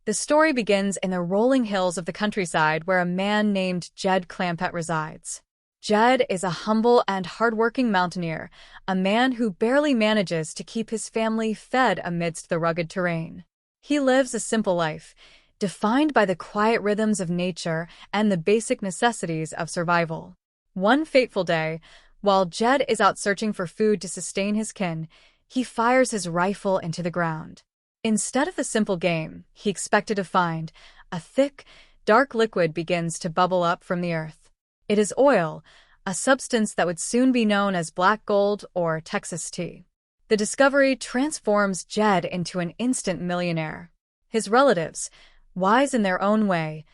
The story begins in the rolling hills of the countryside where a man named Jed Clampett resides. Jed is a humble and hardworking mountaineer, a man who barely manages to keep his family fed amidst the rugged terrain. He lives a simple life, defined by the quiet rhythms of nature and the basic necessities of survival. One fateful day, while Jed is out searching for food to sustain his kin, he fires his rifle into the ground. Instead of the simple game he expected to find, a thick, dark liquid begins to bubble up from the earth. It is oil, a substance that would soon be known as black gold or Texas tea. The discovery transforms Jed into an instant millionaire. His relatives, wise in their own way,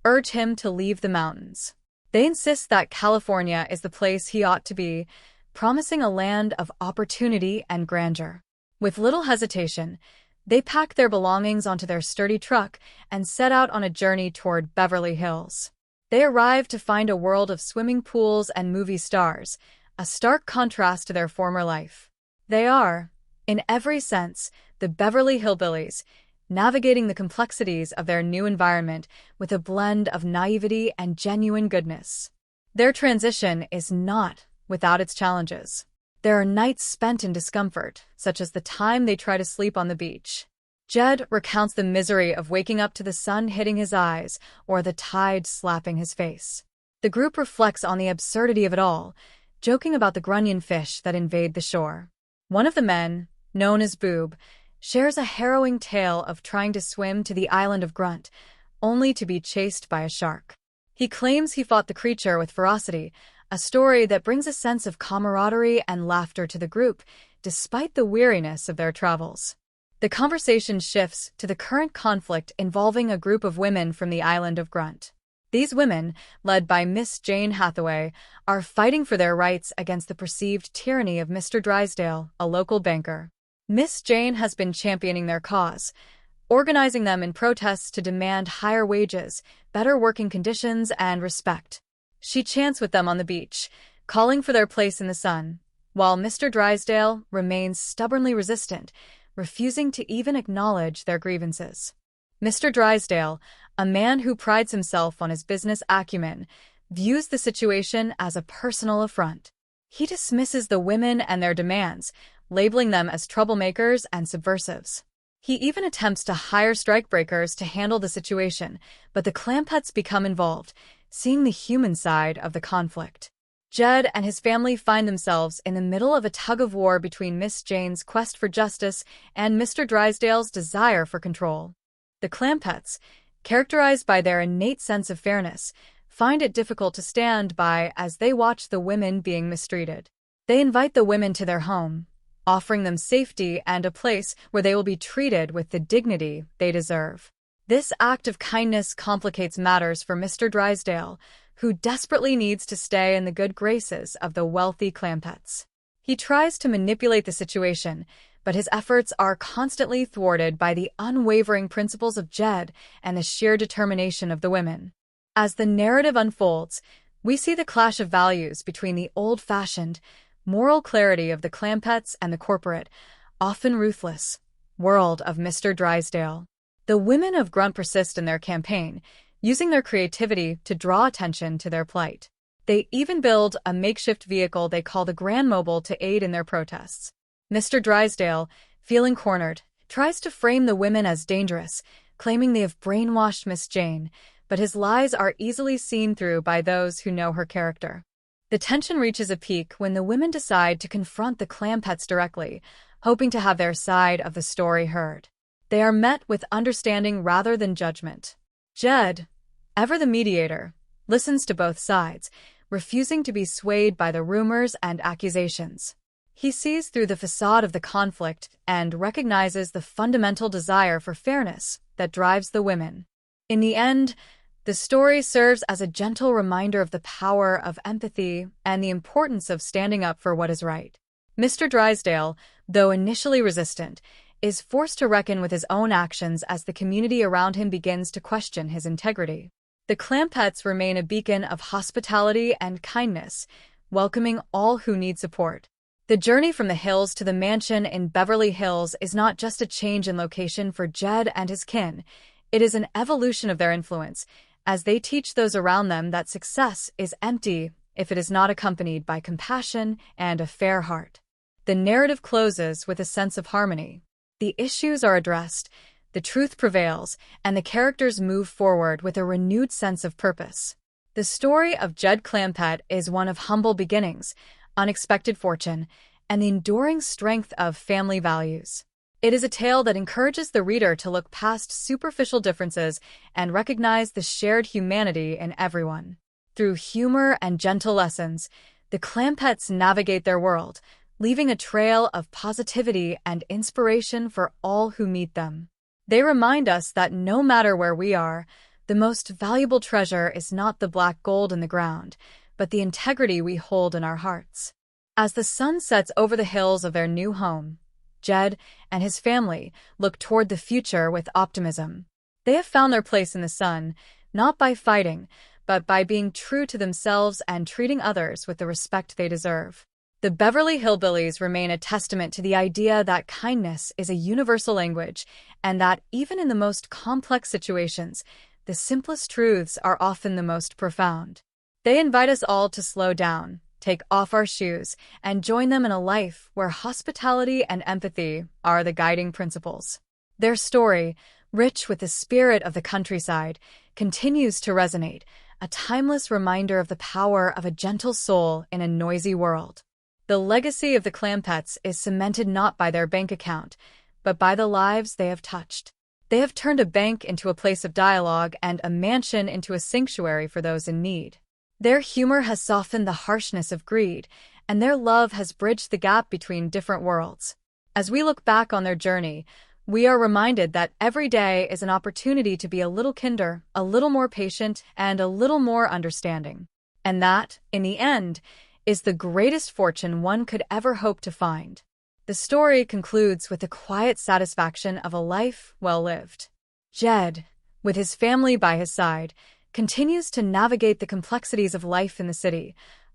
urge him to leave the mountains. They insist that California is the place he ought to be, promising a land of opportunity and grandeur. With little hesitation, they pack their belongings onto their sturdy truck and set out on a journey toward Beverly Hills. They arrive to find a world of swimming pools and movie stars, a stark contrast to their former life. They are, in every sense, the Beverly Hillbillies, navigating the complexities of their new environment with a blend of naivety and genuine goodness. Their transition is not without its challenges. There are nights spent in discomfort, such as the time they try to sleep on the beach. Jed recounts the misery of waking up to the sun hitting his eyes or the tide slapping his face. The group reflects on the absurdity of it all, joking about the grunion fish that invade the shore. One of the men, known as Boob, shares a harrowing tale of trying to swim to the island of Grunt, only to be chased by a shark. He claims he fought the creature with ferocity, a story that brings a sense of camaraderie and laughter to the group, despite the weariness of their travels. The conversation shifts to the current conflict involving a group of women from the island of Grunt. These women, led by Miss Jane Hathaway, are fighting for their rights against the perceived tyranny of Mr. Drysdale, a local banker. Miss Jane has been championing their cause, organizing them in protests to demand higher wages, better working conditions, and respect. She chants with them on the beach, calling for their place in the sun, while Mr. Drysdale remains stubbornly resistant, refusing to even acknowledge their grievances. Mr. Drysdale, a man who prides himself on his business acumen, views the situation as a personal affront. He dismisses the women and their demands, labeling them as troublemakers and subversives. He even attempts to hire strikebreakers to handle the situation, but the Clampetts become involved, seeing the human side of the conflict. Jed and his family find themselves in the middle of a tug-of-war between Miss Jane's quest for justice and Mr. Drysdale's desire for control. The Clampetts, characterized by their innate sense of fairness, find it difficult to stand by as they watch the women being mistreated. They invite the women to their home, offering them safety and a place where they will be treated with the dignity they deserve. This act of kindness complicates matters for Mr. Drysdale, who desperately needs to stay in the good graces of the wealthy Clampetts. He tries to manipulate the situation, but his efforts are constantly thwarted by the unwavering principles of Jed and the sheer determination of the women. As the narrative unfolds, we see the clash of values between the old-fashioned, moral clarity of the Clampetts and the corporate, often ruthless, world of Mr. Drysdale. The women of Grunt persist in their campaign, using their creativity to draw attention to their plight. They even build a makeshift vehicle they call the Grand Mobile to aid in their protests. Mr. Drysdale, feeling cornered, tries to frame the women as dangerous, claiming they have brainwashed Miss Jane, but his lies are easily seen through by those who know her character. The tension reaches a peak when the women decide to confront the Clampetts directly, hoping to have their side of the story heard. They are met with understanding rather than judgment. Jed, ever the mediator, listens to both sides, refusing to be swayed by the rumors and accusations. He sees through the facade of the conflict and recognizes the fundamental desire for fairness that drives the women. In the end, the story serves as a gentle reminder of the power of empathy and the importance of standing up for what is right. Mr. Drysdale, though initially resistant, is forced to reckon with his own actions as the community around him begins to question his integrity. The Clampetts remain a beacon of hospitality and kindness, welcoming all who need support. The journey from the hills to the mansion in Beverly Hills is not just a change in location for Jed and his kin. It is an evolution of their influence, as they teach those around them that success is empty if it is not accompanied by compassion and a fair heart. The narrative closes with a sense of harmony. The issues are addressed, the truth prevails, and the characters move forward with a renewed sense of purpose. The story of Jed Clampett is one of humble beginnings, unexpected fortune, and the enduring strength of family values. It is a tale that encourages the reader to look past superficial differences and recognize the shared humanity in everyone. Through humor and gentle lessons, the Clampetts navigate their world, leaving a trail of positivity and inspiration for all who meet them. They remind us that no matter where we are, the most valuable treasure is not the black gold in the ground, but the integrity we hold in our hearts. As the sun sets over the hills of their new home, Jed and his family look toward the future with optimism. They have found their place in the sun, not by fighting, but by being true to themselves and treating others with the respect they deserve. The Beverly Hillbillies remain a testament to the idea that kindness is a universal language, and that even in the most complex situations, the simplest truths are often the most profound. They invite us all to slow down, take off our shoes, and join them in a life where hospitality and empathy are the guiding principles. Their story, rich with the spirit of the countryside, continues to resonate, a timeless reminder of the power of a gentle soul in a noisy world. The legacy of the Clampetts is cemented not by their bank account, but by the lives they have touched. They have turned a bank into a place of dialogue and a mansion into a sanctuary for those in need. Their humor has softened the harshness of greed, and their love has bridged the gap between different worlds. As we look back on their journey, we are reminded that every day is an opportunity to be a little kinder, a little more patient, and a little more understanding. And that, in the end, is the greatest fortune one could ever hope to find. The story concludes with the quiet satisfaction of a life well lived. Jed, with his family by his side, continues to navigate the complexities of life in the city,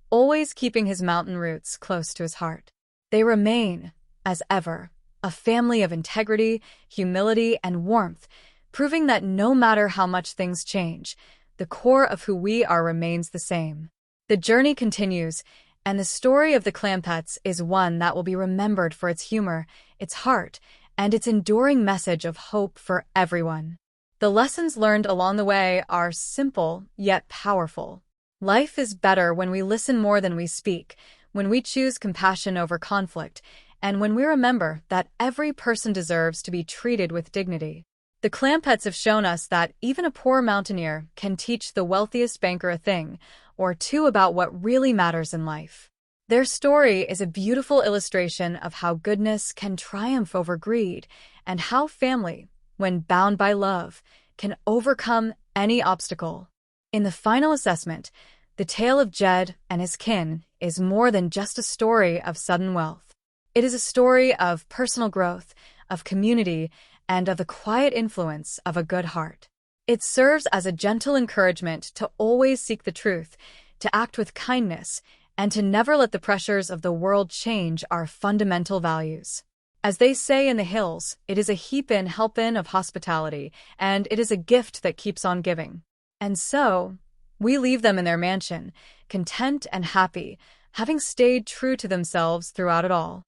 always keeping his mountain roots close to his heart. They remain, as ever, a family of integrity, humility, and warmth, proving that no matter how much things change, the core of who we are remains the same. The journey continues, and the story of the Clampetts is one that will be remembered for its humor, its heart, and its enduring message of hope for everyone. The lessons learned along the way are simple yet powerful. Life is better when we listen more than we speak, when we choose compassion over conflict, and when we remember that every person deserves to be treated with dignity. The Clampetts have shown us that even a poor mountaineer can teach the wealthiest banker a thing or two about what really matters in life. Their story is a beautiful illustration of how goodness can triumph over greed and how family, when bound by love, can overcome any obstacle. In the final assessment, the tale of Jed and his kin is more than just a story of sudden wealth. It is a story of personal growth, of community, and of the quiet influence of a good heart. It serves as a gentle encouragement to always seek the truth, to act with kindness, and to never let the pressures of the world change our fundamental values. As they say in the hills, it is a heap in, help in of hospitality, and it is a gift that keeps on giving. And so, we leave them in their mansion, content and happy, having stayed true to themselves throughout it all.